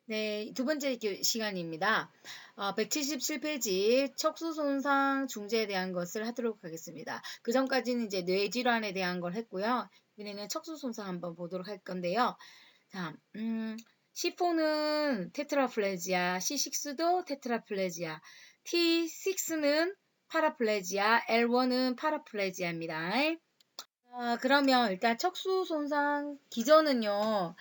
네, 두 번째 시간입니다. 177페이지 척수 손상 중재에 대한 것을 하도록 하겠습니다. 그 전까지는 이제 뇌질환에 대한 걸 했고요. 이번에는 척수 손상 한번 보도록 할 건데요. 자, C4는 테트라플레지아, C6도 테트라플레지아, T6는 파라플레지아, L1은 파라플레지아입니다. 그러면 일단 척수 손상 기전은요,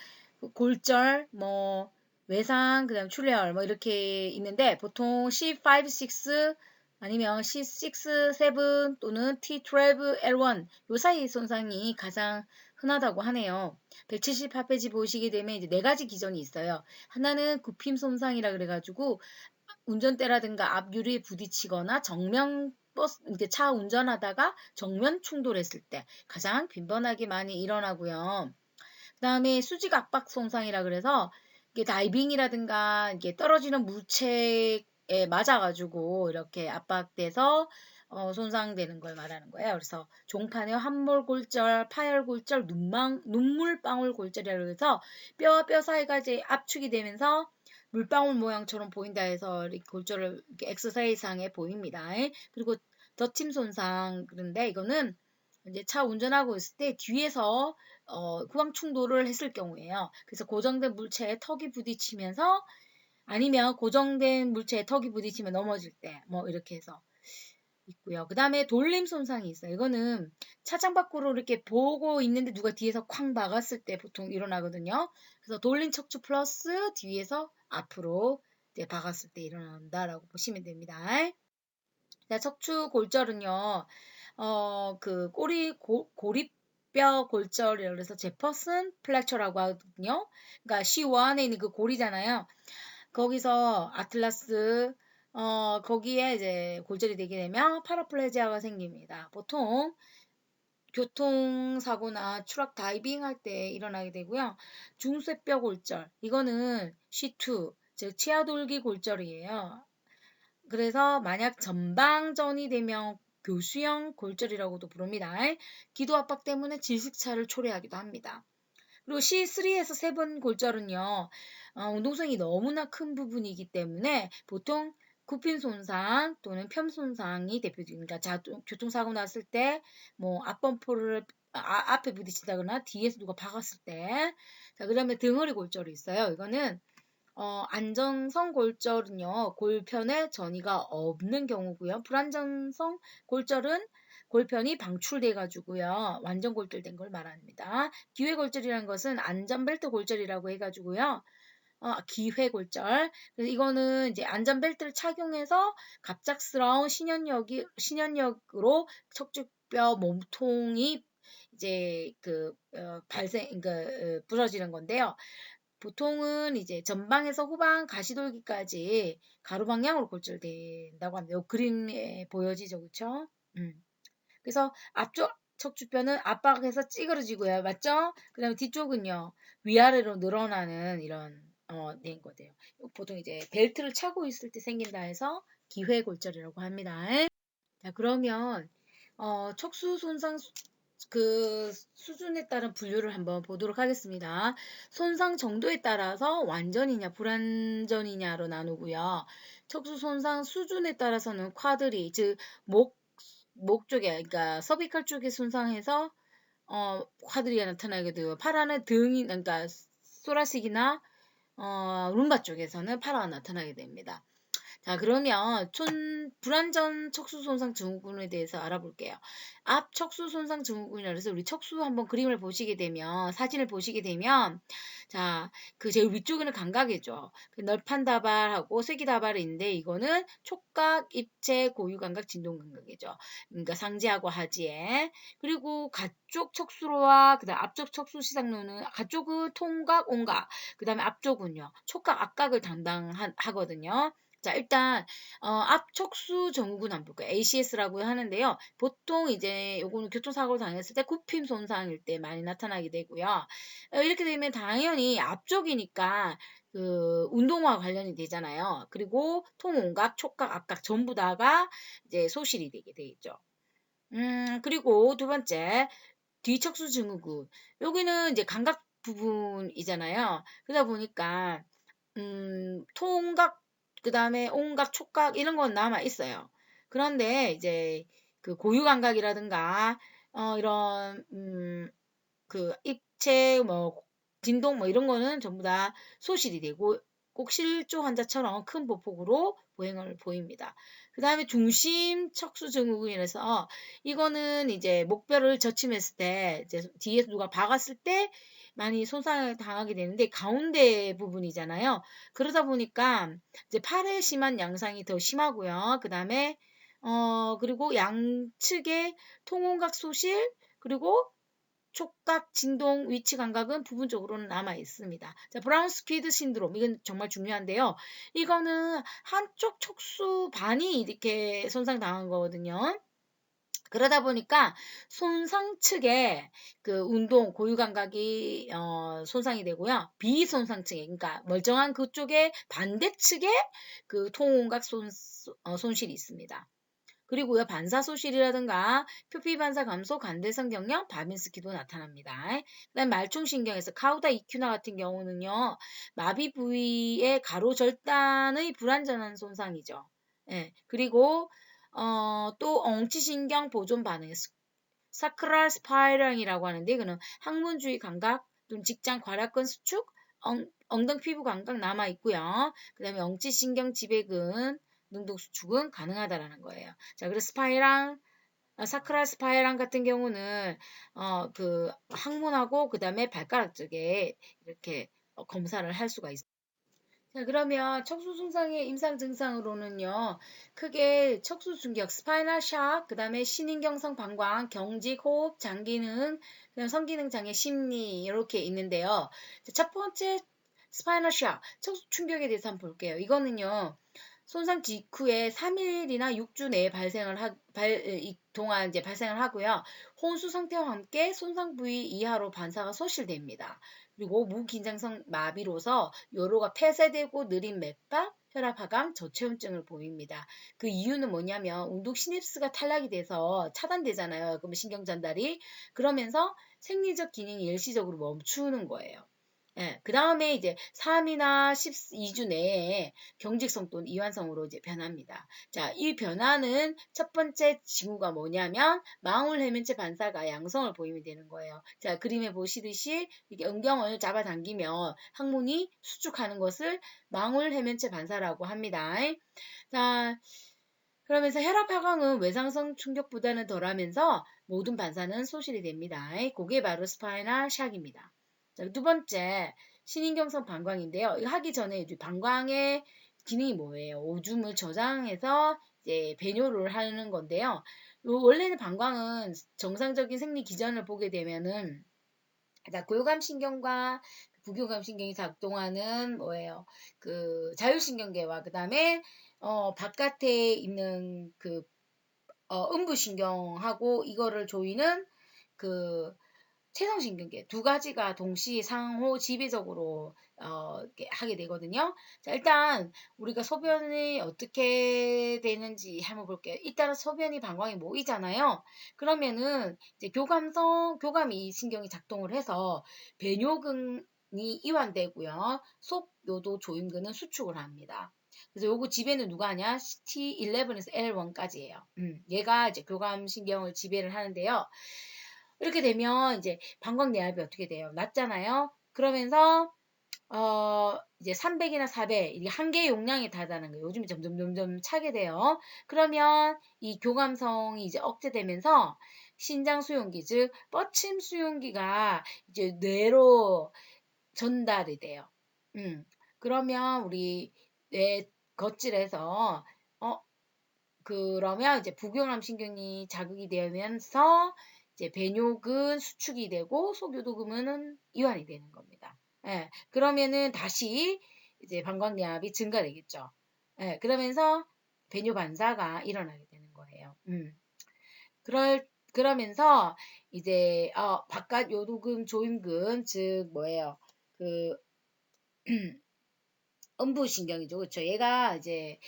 골절, 뭐, 외상, 그다음 출혈, 뭐 이렇게 있는데 보통 C5, 6 아니면 C6, 7 또는 T12, L1 요 사이 손상이 가장 흔하다고 하네요. 178페이지 보시게 되면 이제 네 가지 기전이 있어요. 하나는 굽힘 손상이라 그래가지고 운전대라든가 앞유리에 부딪히거나 정면 버스, 이렇게 차 운전하다가 정면 충돌했을 때 가장 빈번하게 많이 일어나고요. 그 다음에 수직 압박 손상이라 그래서 이게 다이빙이라든가 이게 떨어지는 물체에 맞아가지고 이렇게 압박돼서 손상되는 걸 말하는 거예요. 그래서 종판의 함몰골절, 파열골절, 눈물방울 골절이라고 해서 뼈와 뼈 사이가 이제 압축이 되면서 물방울 모양처럼 보인다 해서 이렇게 골절을 이렇게 엑스레이상에 보입니다. 그리고 덧침 손상 그런데 이거는 이제 차 운전하고 있을 때 뒤에서 후방 충돌을 했을 경우에요. 그래서 고정된 물체에 턱이 부딪히면서 아니면 고정된 물체에 턱이 부딪히면 넘어질 때 뭐 이렇게 해서 있고요. 그 다음에 돌림 손상이 있어요. 이거는 차창 밖으로 이렇게 보고 있는데 누가 뒤에서 쾅 박았을 때 보통 일어나거든요. 그래서 돌림 척추 플러스 뒤에서 앞으로 이제 박았을 때 일어난다라고 보시면 됩니다. 자, 척추 골절은요, 그 고리뼈 골절이라고 그래서 제퍼슨 플렉처라고 하거든요. 그러니까 C1에 있는 그 고리잖아요. 거기서 아틀라스, 거기에 이제 골절이 되게 되면 파라플레지아가 생깁니다. 보통 교통사고나 추락 다이빙 할 때 일어나게 되고요. 중쇄뼈 골절, 이거는 C2, 즉 치아돌기 골절이에요. 그래서 만약 전방전이 되면 교수형 골절이라고도 부릅니다. 기도 압박 때문에 질식차를 초래하기도 합니다. 그리고 C3에서 3번 골절은요, 운동성이 너무나 큰 부분이기 때문에 보통 굽힘 손상 또는 편 손상이 대표적입니다. 교통사고 났을 때, 뭐, 앞범퍼를 앞에 부딪히다거나 뒤에서 누가 박았을 때, 자, 그 다음에 등허리 골절이 있어요. 이거는 안정성 골절은요, 골편에 전이가 없는 경우고요. 불안정성 골절은 골편이 방출돼 가지고요. 완전 골절된 걸 말합니다. 기회골절이라는 것은 안전벨트 골절이라고 해가지고요. 기회골절. 그래서 이거는 이제 안전벨트를 착용해서 갑작스러운 신현력으로 척추뼈 몸통이 이제 부러지는 건데요. 보통은 이제 전방에서 후방 가시돌기까지 가로 방향으로 골절된다고 합니다. 요 그림에 보여지죠, 그쵸? 그래서 앞쪽 척추뼈는 압박해서 찌그러지고요, 맞죠? 그 다음에 뒤쪽은요, 위아래로 늘어나는 이런 된 거대요. 보통 이제 벨트를 차고 있을 때 생긴다 해서 기회골절이라고 합니다. 자, 그러면 척수 손상 그 수준에 따른 분류를 한번 보도록 하겠습니다. 손상 정도에 따라서 완전이냐 불완전이냐로 나누고요. 척수 손상 수준에 따라서는 쿼드리, 즉 목 쪽에, 그러니까 서비컬 쪽에 손상해서 쿼드리가 나타나게 되고, 파라는 등이, 그러니까 소라식이나 룸바 쪽에서는 파라가 나타나게 됩니다. 자, 그러면 불완전 척수 손상 증후군에 대해서 알아볼게요. 앞 척수 손상 증후군이라 해서 우리 척수 한번 그림을 보시게 되면, 사진을 보시게 되면, 자, 그 제일 위쪽에는 감각이죠. 그 널판 다발하고 쇠기 다발이 있는데, 이거는 촉각, 입체, 고유 감각, 진동 감각이죠. 그러니까 상지하고 하지에. 그리고 가쪽 척수로와 그다음 앞쪽 척수 시상로는 가쪽은 통각, 온각, 그다음에 앞쪽은요 촉각, 악각을 담당하거든요. 자, 일단 앞 척수 증후군 한번 볼까요? ACS라고 하는데요. 보통 이제 요거는 교통사고를 당했을 때 굽힘 손상일 때 많이 나타나게 되고요. 이렇게 되면 당연히 앞쪽이니까 그 운동화 관련이 되잖아요. 그리고 통온각, 촉각, 압각 전부 다가 이제 소실이 되게 되겠죠. 그리고 두 번째 뒤척수 증후군. 여기는 이제 감각 부분이잖아요. 그러다 보니까 통각, 그 다음에 온각, 촉각 이런 건 남아 있어요. 그런데 이제 그 고유감각이라든가 이런 그 입체 뭐 진동 뭐 이런 거는 전부 다 소실이 되고 꼭 실조 환자처럼 큰 보폭으로 보행을 보입니다. 그 다음에 중심 척수 증후군이라서 이거는 이제 목뼈를 저침했을 때 이제 뒤에서 누가 박았을 때 많이 손상을 당하게 되는데 가운데 부분이잖아요. 그러다 보니까 이제 팔에 심한 양상이 더 심하고요. 그 다음에 그리고 양측의 통원각 소실 그리고 촉각, 진동, 위치 감각은 부분적으로는 남아 있습니다. 자, 브라운 스퀴드 신드롬. 이건 정말 중요한데요. 이거는 한쪽 척수 반이 이렇게 손상당한 거거든요. 그러다 보니까 손상 측에 그 운동 고유 감각이 손상이 되고요. 비손상 측에 그러니까 멀쩡한 그쪽에 반대측에 그 통원각 손실이 있습니다. 그리고요, 반사소실이라든가 표피 반사 감소, 관대성 경련, 바빈스키도 나타납니다. 그다음 말총신경에서 카우다 이큐나 같은 경우는요, 마비 부위의 가로 절단의 불완전한 손상이죠. 예, 그리고 또 엉치신경 보존 반응, 사크랄 스파이럴이라고 하는데, 이거는 항문주의 감각, 또는 직장 괄약근 수축, 엉덩 피부 감각 남아 있고요. 그다음에 엉치신경 지배근 능동 수축은 가능하다라는 거예요. 자, 그래서 사크랄 스파이럴 같은 경우는 그 항문하고 그다음에 발가락 쪽에 이렇게 검사를 할 수가 있어요. 자, 그러면 척수 손상의 임상 증상으로는요, 크게 척수 충격, 스파이널 샥, 그 다음에 신인경성 방광, 경직, 호흡, 장기능, 그다음 성기능 장애, 심리 이렇게 있는데요. 자, 첫 번째 스파이널 샥, 척수 충격에 대해서 한번 볼게요. 이거는요, 손상 직후에 3일이나 6주 내에 동안 이제 발생을 하고요. 혼수 상태와 함께 손상 부위 이하로 반사가 소실됩니다. 그리고 무긴장성 마비로서 요로가 폐쇄되고 느린 맥박, 혈압 하강, 저체온증을 보입니다. 그 이유는 뭐냐면 운동 시냅스가 탈락이 돼서 차단되잖아요. 그러면 신경 전달이 그러면서 생리적 기능이 일시적으로 멈추는 거예요. 예, 그 다음에 이제 3이나 12주 내에 경직성 또는 이완성으로 이제 변합니다. 자, 이 변화는 첫 번째 징후가 뭐냐면 망울 해면체 반사가 양성을 보이면 되는 거예요. 자, 그림에 보시듯이 이렇게 음경을 잡아당기면 항문이 수축하는 것을 망울 해면체 반사라고 합니다. 자, 그러면서 혈압 하강은 외상성 충격보다는 덜하면서 모든 반사는 소실이 됩니다. 그게 바로 스파이널 샥입니다. 자, 두 번째, 신인경성 방광인데요. 이거 하기 전에 이제 방광의 기능이 뭐예요? 오줌을 저장해서 이제 배뇨를 하는 건데요. 원래는 방광은 정상적인 생리 기전을 보게 되면은 고요감신경과 부교감신경이 작동하는 뭐예요? 그 자율신경계와 그 다음에 바깥에 있는 그 음부신경하고 이거를 조이는 그 체성신경계 두 가지가 동시 상호 지배적으로 이렇게 하게 되거든요. 자, 일단 우리가 소변이 어떻게 되는지 한번 볼게요. 일단 소변이 방광에 모이잖아요. 그러면은 이제 교감이 신경이 작동을 해서 배뇨근이 이완되고요. 속요도 조임근은 수축을 합니다. 그래서 요거 지배는 누가 하냐? T11에서 L1까지예요. 얘가 이제 교감신경을 지배를 하는데요. 이렇게 되면 이제 방광내압이 어떻게 돼요? 낮잖아요. 그러면서 이제 300이나 400 이게 한계의 용량에 달하는 거예요. 요즘에 점점 차게 돼요. 그러면 이 교감성이 이제 억제되면서 신장 수용기 즉 뻗침 수용기가 이제 뇌로 전달이 돼요. 그러면 우리 뇌 겉질에서 그러면 이제 부교감 신경이 자극이 되면서 이제 배뇨근 수축이 되고 속요도근은 이완이 되는 겁니다. 예, 그러면은 다시 이제 방광내압이 증가되겠죠. 예, 그러면서 배뇨 반사가 일어나게 되는 거예요. 그러면서 이제 바깥 요도근 조임근 즉 뭐예요? 그 음부신경이죠. 그렇죠. 얘가 이제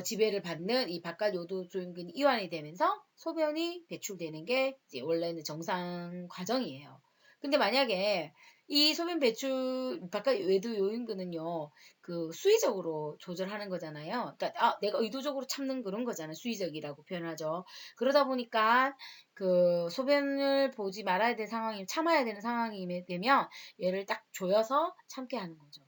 지배를 받는 이 바깥 요도 조임근이 이완이 되면서 소변이 배출되는 게 이제 원래는 정상 과정이에요. 근데 만약에 이 소변 배출 바깥 외두 요인근은요, 그 수의적으로 조절하는 거잖아요. 그러니까 내가 의도적으로 참는 그런 거잖아요. 수의적이라고 표현하죠. 그러다 보니까 그 소변을 보지 말아야 되는 상황이 참아야 되는 상황이 되면 얘를 딱 조여서 참게 하는 거죠.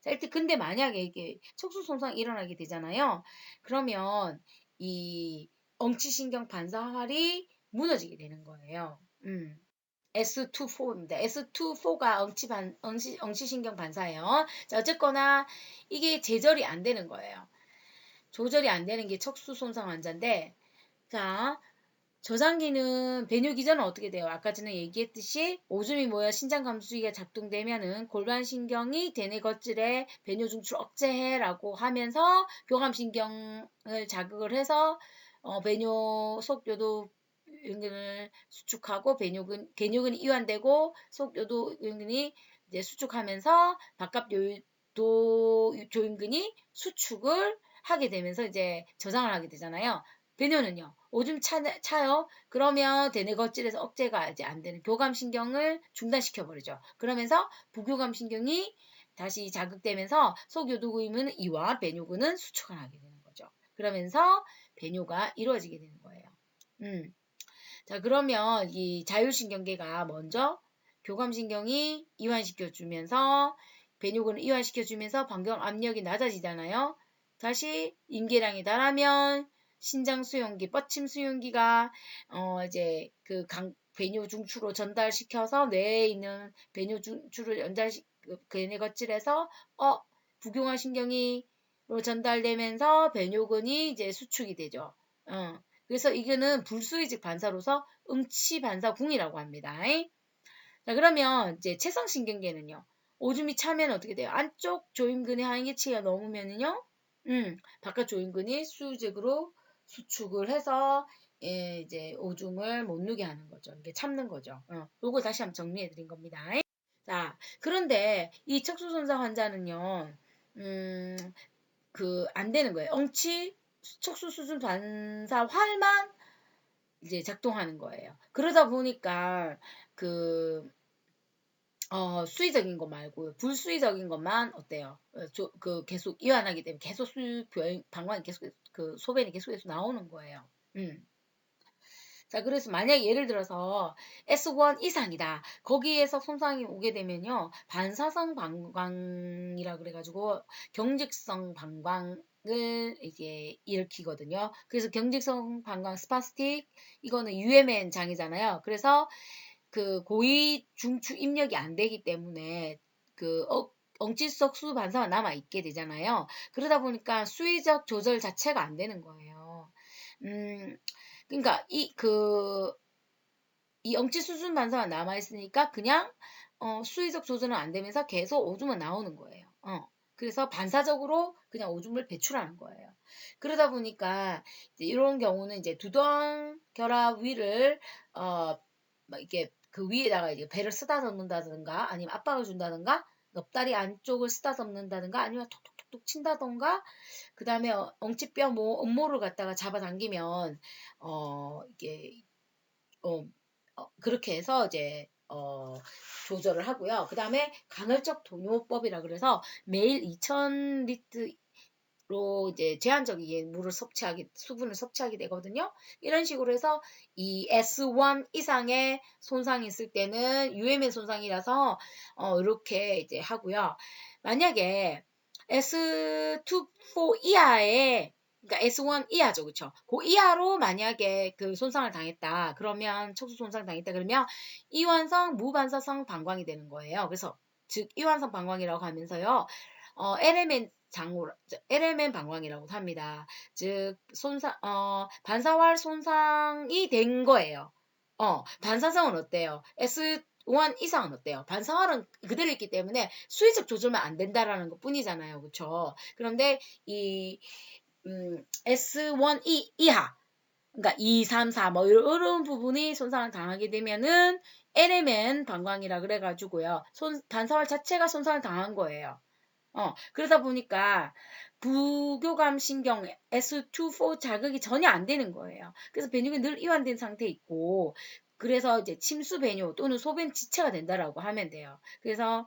자, 일단 근데 만약에 이게 척수 손상이 일어나게 되잖아요. 그러면 이 엉치신경 반사활이 무너지게 되는 거예요. S24입니다. S24가 엉치신경 반사예요. 자, 어쨌거나 이게 제절이 안 되는 거예요. 조절이 안 되는 게 척수 손상 환자인데, 자, 저장기는 배뇨기 전은 어떻게 돼요? 아까 전에 얘기했듯이 오줌이 모여 신장 감수기가 작동되면은 골반신경이 대뇌 겉질에 배뇨 중출 억제해라고 하면서 교감신경을 자극을 해서 배뇨 속요도 은근을 수축하고 개뇨근이 이완되고 속요도 은근이 이제 수축하면서 바깥 요도 조임근이 수축을 하게 되면서 이제 저장을 하게 되잖아요. 배뇨는요. 오줌 차요. 그러면 대뇌 겉질에서 억제가 이제 안 되는 교감신경을 중단시켜 버리죠. 그러면서 부교감신경이 다시 자극되면서 속요도구임은 이와 배뇨근은 수축을 하게 되는 거죠. 그러면서 배뇨가 이루어지게 되는 거예요. 자, 그러면 이 자율신경계가 먼저 교감신경이 이완시켜주면서 배뇨근을 이완시켜주면서 방경 압력이 낮아지잖아요. 다시 임계량이 달하면 신장 수용기, 뻗침 수용기가 이제 그 배뇨 중추로 전달시켜서 뇌에 있는 배뇨 중추를 배뇌 거칠해서 부경화 신경이로 전달되면서 배뇨근이 이제 수축이 되죠. 그래서 이거는 불수의적 반사로서 응치 반사궁이라고 합니다. 자, 그러면 이제 채성신경계는요. 오줌이 차면 어떻게 돼요? 안쪽 조임근의 한계치가 넘으면은요. 바깥 조임근이 수직으로 수축을 해서 이제 오줌을 못 누게 하는 거죠. 이게 참는 거죠. 요거 다시 한번 정리해 드린 겁니다. 자, 그런데 이 척수손상 환자는요. 안 되는 거예요. 척수 수준 반사 활만 이제 작동하는 거예요. 그러다 보니까 수의적인 거 말고 불수의적인 것만 어때요? 계속 이완하게 되면 계속 방광이 계속 소변이 계속해서 나오는 거예요. 자, 그래서 만약에 예를 들어서 S1 이상이다. 거기에서 손상이 오게 되면요. 반사성 방광이라 그래가지고 경직성 방광을 이제 일으키거든요. 그래서 경직성 방광 스파스틱 이거는 UMN 장이잖아요. 그래서 그 고위 중추 입력이 안 되기 때문에 엉치석 수 반사가 남아 있게 되잖아요. 그러다 보니까 수의적 조절 자체가 안 되는 거예요. 그러니까 이 엉치 수준 반사가 남아 있으니까 그냥 수의적 조절은 안 되면서 계속 오줌은 나오는 거예요. 그래서 반사적으로 그냥 오줌을 배출하는 거예요. 그러다 보니까 이런 경우는 이제 두덩 결합 위를 막 이렇게 그 위에다가 이제 배를 쓰다듬는다든가 아니면 압박을 준다든가 넙다리 안쪽을 쓰다듬는다든가 아니면 톡톡톡톡 친다든가 그 다음에 엉치뼈 음모를 갖다가 잡아당기면 이게 그렇게 해서 이제 조절을 하고요. 그 다음에 간헐적 동요법이라 그래서 매일 2000리터 로 이제 제한적이게 수분을 섭취하게 되거든요. 이런 식으로 해서 이 S1 이상의 손상이 있을 때는 UMN 손상이라서 이렇게 이제 하고요. 만약에 S2, 4 이하의 그러니까 S1 이하죠, 그렇죠? 그 이하로 만약에 그 손상을 당했다, 그러면 척수 손상 당했다, 그러면 이완성 무반사성 방광이 되는 거예요. 그래서 즉 이완성 방광이라고 하면서요, LMN 방광이라고 합니다. 즉 반사활 손상이 된 거예요. 반사성은 어때요? S1 이상은 어때요? 반사활은 그대로 있기 때문에 수의적 조절만 안 된다라는 것 뿐이잖아요. 그렇죠? 그런데 이 S1 이하 그러니까 2, 3, 4 뭐 이런 부분이 손상을 당하게 되면은 LMN 방광이라 그래가지고요. 반사활 자체가 손상을 당한 거예요. 그러다 보니까 부교감 신경 S2, 4 자극이 전혀 안 되는 거예요. 그래서 배뇨가 늘 이완된 상태에 있고 그래서 이제 침수 배뇨 또는 소변 지체가 된다라고 하면 돼요. 그래서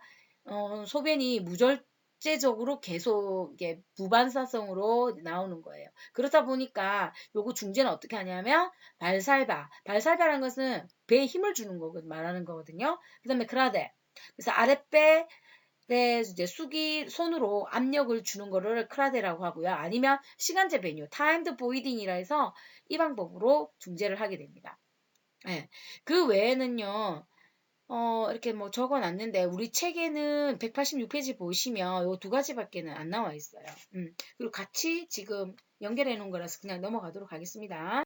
소변이 무절제적으로 계속 이게 무반사성으로 나오는 거예요. 그렇다 보니까 요거 중재는 어떻게 하냐면 발살바. 발살바라는 것은 배에 힘을 주는 거 말하는 거거든요. 그다음에 크라데. 그래서 아랫배 네, 이제 손으로 압력을 주는 거를 크라데라고 하고요. 아니면 시간제 배뇨, 타임드 보이딩이라 해서 이 방법으로 중재를 하게 됩니다. 예. 그 외에는요, 이렇게 뭐 적어 놨는데, 우리 책에는 186페이지 보시면 요 두 가지밖에는 안 나와 있어요. 그리고 같이 지금 연결해 놓은 거라서 그냥 넘어가도록 하겠습니다.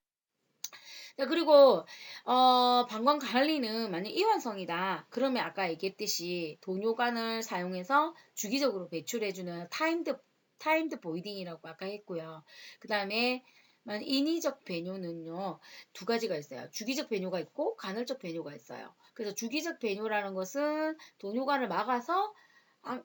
자, 그리고, 방광 관리는 만약 이완성이다. 그러면 아까 얘기했듯이 돈요관을 사용해서 주기적으로 배출해주는 타임드 보이딩이라고 아까 했고요. 그 다음에 인위적 배뇨는요, 두 가지가 있어요. 주기적 배뇨가 있고 간헐적 배뇨가 있어요. 그래서 주기적 배뇨라는 것은 돈요관을 막아서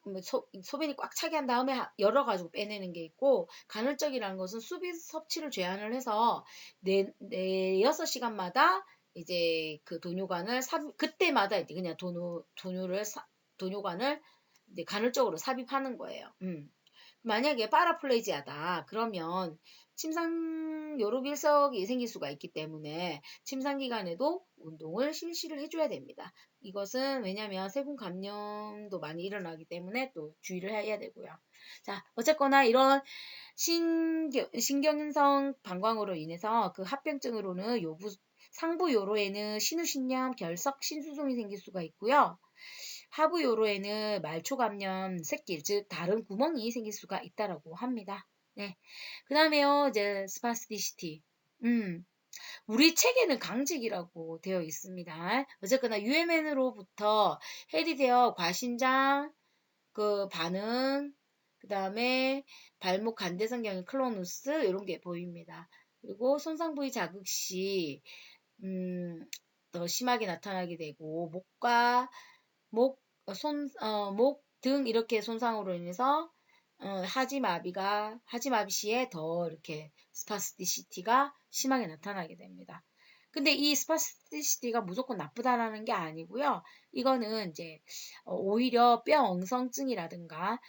뭐 소변이 꽉 차게 한 다음에 열어가지고 빼내는 게 있고, 간헐적이라는 것은 수비 섭취를 제한을 해서 네 6시간마다 이제 그 돈요관을 그때마다 이제 그냥 돈요관을 이제 간헐적으로 삽입하는 거예요. 만약에 파라플레지아다 그러면 침상 요로길석이 생길 수가 있기 때문에 침상 기간에도 운동을 실시를 해줘야 됩니다. 이것은 왜냐하면 세균 감염도 많이 일어나기 때문에 또 주의를 해야 되고요. 자, 어쨌거나 이런 신경성 방광으로 인해서 그 합병증으로는 상부 요로에는 신우신염, 결석, 신수종이 생길 수가 있고요. 하부 요로에는 말초 감염, 새길, 즉 다른 구멍이 생길 수가 있다라고 합니다. 네. 그다음에요, 이제 스파스티시티. 우리 책에는 강직이라고 되어 있습니다. 어쨌거나 UMN으로부터 해리되어 과신장 그 반응, 그다음에 발목 간대성경의 클로누스 이런 게 보입니다. 그리고 손상 부위 자극 시 더 심하게 나타나게 되고 목과 목, 목 등 이렇게 손상으로 인해서 하지마비 시에 더 이렇게 스파스티시티가 심하게 나타나게 됩니다. 근데 이 스파스티시티가 무조건 나쁘다라는 게 아니고요. 이거는 이제 오히려 뼈 엉성증이라든가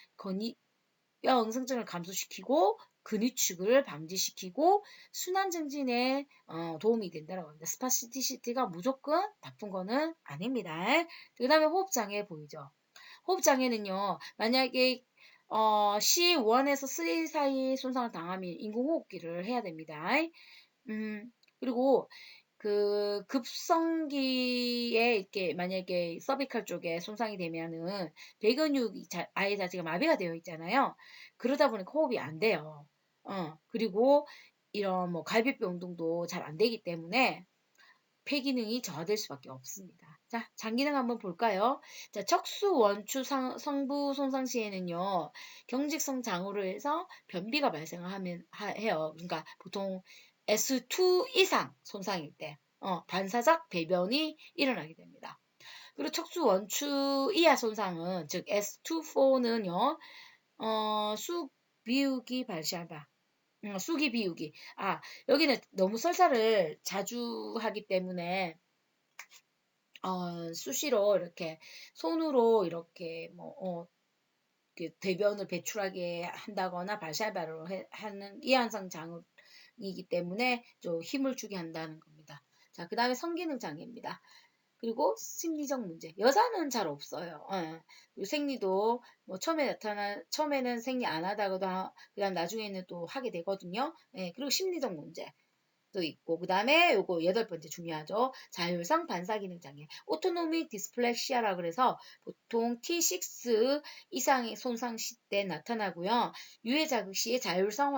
뼈 엉성증을 감소시키고 근위축을 방지시키고 순환 증진에 도움이 된다고 합니다. 스파스티시티가 무조건 나쁜 거는 아닙니다. 그 다음에 호흡장애 보이죠? 호흡장애는요, 만약에 C1에서 3 사이 손상을 당하면 인공호흡기를 해야 됩니다. 그리고 그 급성기에 이렇게 만약에 서비컬 쪽에 손상이 되면은 배근육이 아예 자체가 마비가 되어 있잖아요. 그러다 보니까 호흡이 안 돼요. 그리고 이런 뭐 갈비뼈 운동도 잘 안 되기 때문에 폐기능이 저하될 수밖에 없습니다. 자, 장기능 한번 볼까요? 자, 척수 원추 성부 손상 시에는요, 경직성 장으로 해서 변비가 발생하면 해요. 그러니까 보통 S2 이상 손상일 때, 반사적 배변이 일어나게 됩니다. 그리고 척수 원추 이하 손상은, 즉 S2-4는요, 쑥 비우기 발시하다. 쑥이 비우기. 여기는 너무 설사를 자주 하기 때문에 수시로 이렇게 손으로 이렇게 그 대변을 배출하게 한다거나 발샬바로 하는 이한성 장이기 때문에 좀 힘을 주게 한다는 겁니다. 자, 그 다음에 성기능 장애입니다. 그리고 심리적 문제. 여자는 잘 없어요. 그리고 생리도 뭐 처음에는 생리 안 하다가도 그다음 나중에는 또 하게 되거든요. 그리고 심리적 문제. 도 있고 그 다음에 요거 8번째 중요하죠. 자율성 반사기능 장애 오토노믹 디스플렉시아라 그래서 보통 T6 이상의 손상 시때 나타나고요. 유해 자극 시에 자율성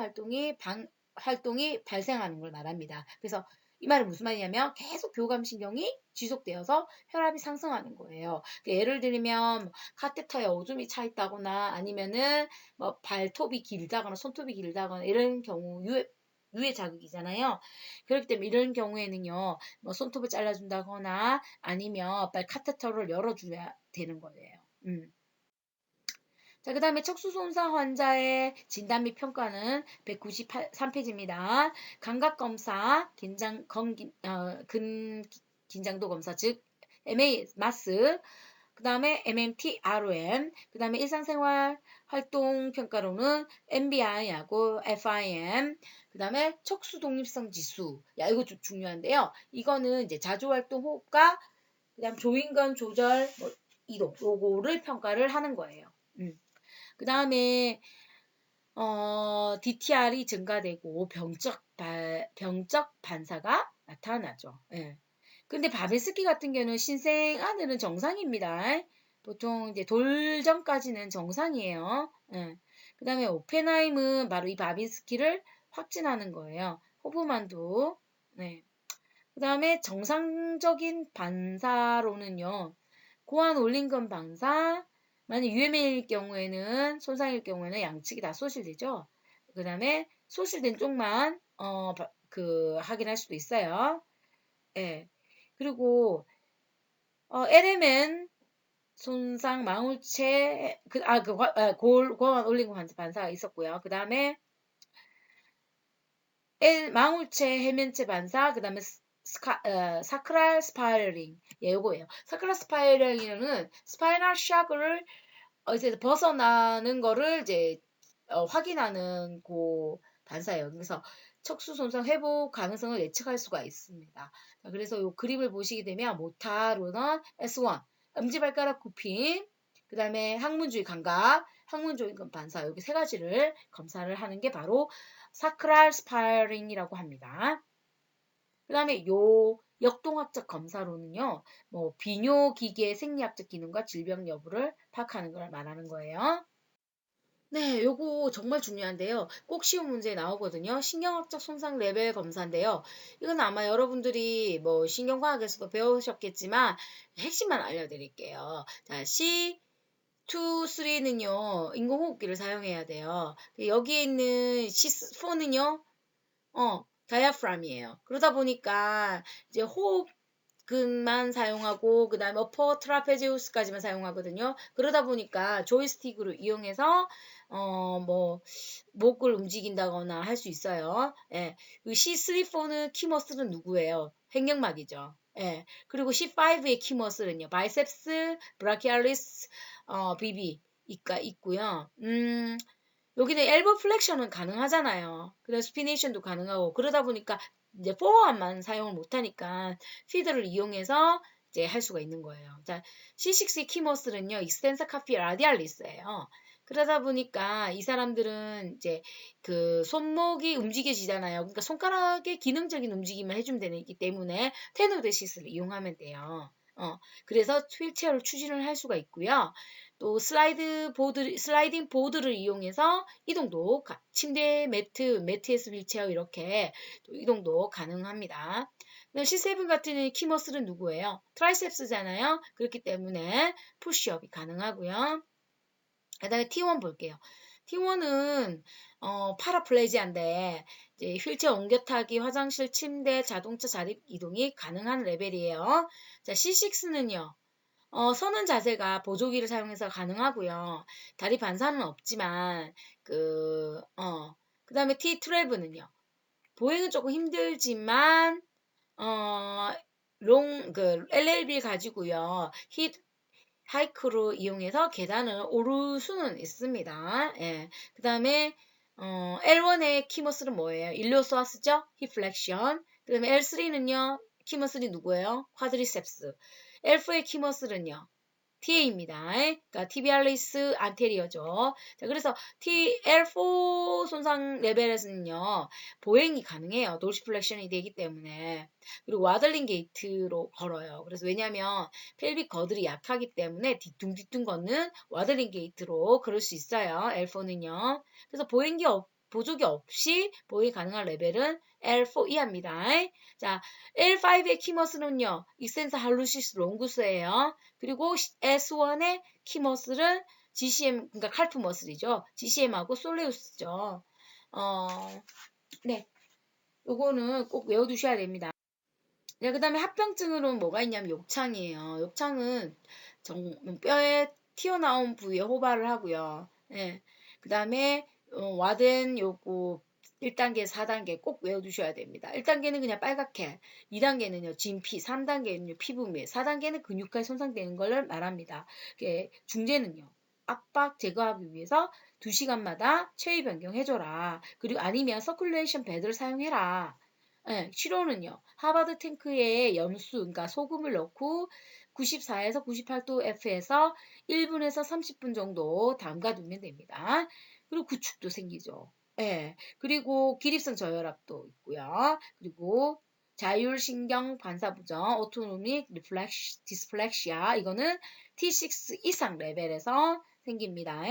활동이 발생하는 걸 말합니다. 그래서 이 말은 무슨 말이냐면 계속 교감신경이 지속되어서 혈압이 상승하는 거예요. 예를 들면 카테터에 오줌이 차 있다거나 아니면은 뭐 발톱이 길다거나 손톱이 길다거나 이런 경우 유해 자극이잖아요. 그렇기 때문에 이런 경우에는요, 뭐 손톱을 잘라준다거나 아니면 빨리 카테터를 열어줘야 되는 거예요. 자, 그 다음에 척수 손상 환자의 진단 및 평가는 193페이지입니다. 감각 검사, 긴장도 검사, 즉 MA 마스, 그 다음에 MMT ROM, 그 다음에 일상생활 활동 평가로는 MBI하고 FIM, 그 다음에 척수 독립성 지수. 야, 이거 좀 중요한데요. 이거는 이제 자주 활동 호흡과 그 다음 조인건 조절 뭐 이동 요거를 평가를 하는 거예요. 그 다음에 DTR이 증가되고 병적 반사가 나타나죠. 예. 근데 바베스키 같은 경우는 신생 아들은 정상입니다. 보통 이제 돌 전까지는 정상이에요. 예. 그 다음에 오펜하임은 바로 이 바베스키를 확진하는 거예요. 호프만도. 네. 그 다음에 정상적인 반사로는요. 고환 올린건 반사, 만약 UMA일 경우에는, 손상일 경우에는 양측이 다 소실되죠. 그 다음에 소실된 쪽만, 확인할 수도 있어요. 예. 그리고, LMN 손상 망울체, 고환 올린건 반사가 있었고요. 그 다음에, 망울체 해면체 반사, 그 다음에 사크랄 스파이럴링. 예, 요거예요. 사크랄 스파이럴링은 스파이널 샤크를 이제 벗어나는 거를 이제 확인하는 그 반사예요. 그래서 척수 손상 회복 가능성을 예측할 수가 있습니다. 자, 그래서 요 그림을 보시게 되면 모타로는 S1, 엄지발가락 굽힘, 그 다음에 항문주의 감각, 항문조인근 반사 여기 세 가지를 검사를 하는 게 바로 사크랄 스파이링이라고 합니다. 그 다음에 요 역동학적 검사로는요, 뭐 비뇨기계의 생리학적 기능과 질병 여부를 파악하는 걸 말하는 거예요. 네, 요거 정말 중요한데요. 꼭 시험 문제에 나오거든요. 신경학적 손상 레벨 검사인데요. 이건 아마 여러분들이 뭐 신경과학에서도 배우셨겠지만 핵심만 알려드릴게요. 자, C2, 3는요, 인공호흡기를 사용해야 돼요. 여기에 있는 C4는요, 다이아프람이에요. 그러다 보니까 이제 호흡근만 사용하고 그 다음에 어퍼 트라페지우스까지만 사용하거든요. 그러다 보니까 조이스틱으로 이용해서 뭐 목을 움직인다거나 할 수 있어요. 예. C3-4는 키머슬은 누구예요? 횡격막이죠. 예. 그리고 C5의 키머슬은요. 바이셉스, 브라키알리스, BB 있고요. 여기는 엘보 플렉션은 가능하잖아요. 그래서 스피네이션도 가능하고 그러다 보니까 이제 포어암만 사용을 못하니까 피드를 이용해서 이제 할 수가 있는 거예요. 자, C6 키머슬은요, 익스텐사 카피 라디알리스예요. 그러다 보니까 이 사람들은 이제 그 손목이 움직여지잖아요. 그러니까 손가락의 기능적인 움직임을 해주면 되기 때문에 테노데시스를 이용하면 돼요. 그래서 휠체어를 추진을 할 수가 있고요. 또 슬라이딩 보드를 이용해서 이동도 침대 매트에서 휠체어 이렇게 이동도 가능합니다. C7 같은 키머슬은 누구예요? 트라이셉스잖아요. 그렇기 때문에 푸시업이 가능하고요. 그 다음에 T1 볼게요. T1은 파라플레지아인데 이제 휠체어 옮겨타기, 화장실, 침대, 자동차 자립 이동이 가능한 레벨이에요. 자, C6는요. 서는 자세가 보조기를 사용해서 가능하고요. 다리 반사는 없지만 그 다음에 T12는요. 보행은 조금 힘들지만 LLB 가지고요. 하이크로 이용해서 계단을 오를 수는 있습니다. 예. 그 다음에 L1의 키머슬은 뭐예요? 일리오소아스죠? 힙플렉션. 그 다음에 L3는요. 키머슬이 누구예요? 쿼드리셉스. L4의 키머슬은요. TA입니다. 그러니까 티비알리스 안테리어죠. 자, 그래서 L4 손상 레벨에서는요, 보행이 가능해요. 도시플렉션이 되기 때문에. 그리고 와들링 게이트로 걸어요. 그래서 왜냐면 펠빅 거들이 약하기 때문에 뒤뚱뒤뚱 걷는 와들링 게이트로 걸을 수 있어요. L4는요. 그래서 보조기 없이 보행이 가능한 레벨은 L4 이하입니다. 자, L5의 키머스는요, 익센사 할루시스 롱구스예요. 그리고 S1의 키머슬은 GCM, 그러니까 칼프 머슬이죠. GCM하고 솔레우스죠. 네. 요거는 꼭 외워두셔야 됩니다. 네, 그 다음에 합병증으로는 뭐가 있냐면 욕창이에요. 욕창은 뼈에 튀어나온 부위에 호발을 하고요. 네. 그 다음에 와덴 요거 1단계, 4단계 꼭 외워두셔야 됩니다. 1단계는 그냥 빨갛게, 2단계는요, 진피, 3단계는요, 피부밀, 4단계는 근육까지 손상되는 걸 말합니다. 중재는요, 압박 제거하기 위해서 2시간마다 체위 변경해줘라. 그리고 아니면 서큘레이션 패드를 사용해라. 예, 치료는요, 하바드 탱크에 염수, 그러니까 소금을 넣고 94에서 98도 F에서 1분에서 30분 정도 담가두면 됩니다. 그리고 구축도 생기죠. 예. 그리고 기립성 저혈압도 있고요. 그리고 자율신경 반사부정, 오토노믹 디스플렉시아 이거는 T6 이상 레벨에서 생깁니다.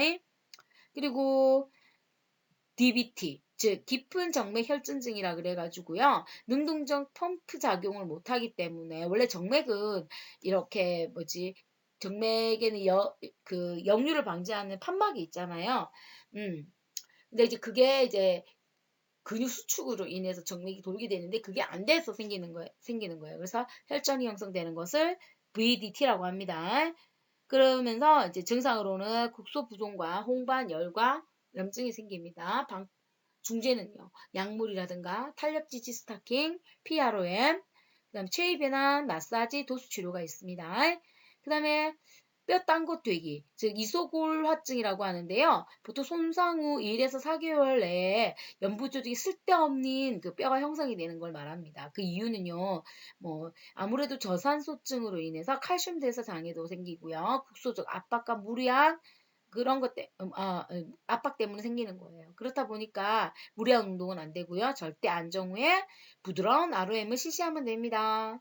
그리고 DVT, 즉 깊은 정맥 혈전증이라 그래가지고요. 능동적 펌프 작용을 못하기 때문에 원래 정맥은 이렇게 정맥에는 그 역류를 방지하는 판막이 있잖아요. 근데 이제 그게 이제 근육 수축으로 인해서 정맥이 돌게 되는데 그게 안 돼서 생기는 거예요. 그래서 혈전이 형성되는 것을 VDT라고 합니다. 그러면서 이제 증상으로는 국소 부종과 홍반, 열과 염증이 생깁니다. 중재는요, 약물이라든가 탄력지지 스타킹, PROM, 그다음 체위 변환, 마사지, 도수 치료가 있습니다. 그다음에 뼈 딴 것 되기, 즉 이소골화증이라고 하는데요. 보통 손상 후 1에서 4개월 내에 연부 조직이 쓸데없는 그 뼈가 형성이 되는 걸 말합니다. 그 이유는요. 아무래도 저산소증으로 인해서 칼슘 대사 장애도 생기고요. 국소적 압박과 무리한 그런 압박 때문에 생기는 거예요. 그렇다 보니까 무리한 운동은 안 되고요. 절대 안정 후에 부드러운 ROM을 실시하면 됩니다.